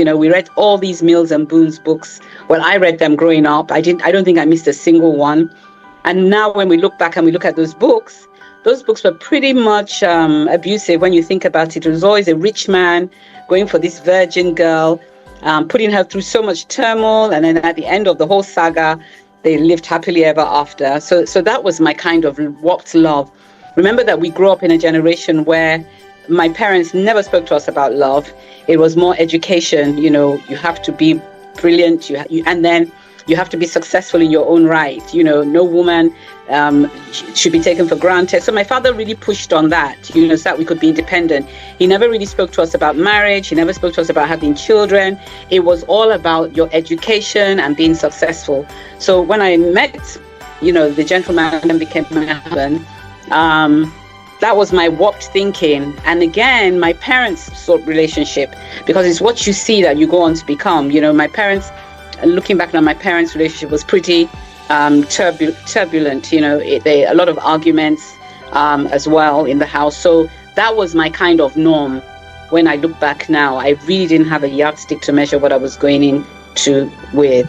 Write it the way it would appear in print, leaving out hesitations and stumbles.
We read all these Mills and Boons books. Well, I read them growing up. I don't think I missed a single one. And now when we look back and we look at those books were pretty much abusive when you think about it. It was always a rich man going for this virgin girl, putting her through so much turmoil. And then at the end of the whole saga, they lived happily ever after. So that was my kind of warped love. Remember that we grew up in a generation where my parents never spoke to us about love. It was more education. You have to be brilliant, and then you have to be successful in your own right. No woman should be taken for granted. So my father really pushed on that, so that we could be independent. He never really spoke to us about marriage. He never spoke to us about having children. It was all about your education and being successful. So when I met, the gentleman and became my husband, that was my warped thinking. And again, my parents' sort of relationship, because it's what you see that you go on to become. My parents, looking back on my parents' relationship, was pretty turbulent. A lot of arguments as well in the house. So that was my kind of norm. When I look back now, I really didn't have a yardstick to measure what I was going into with.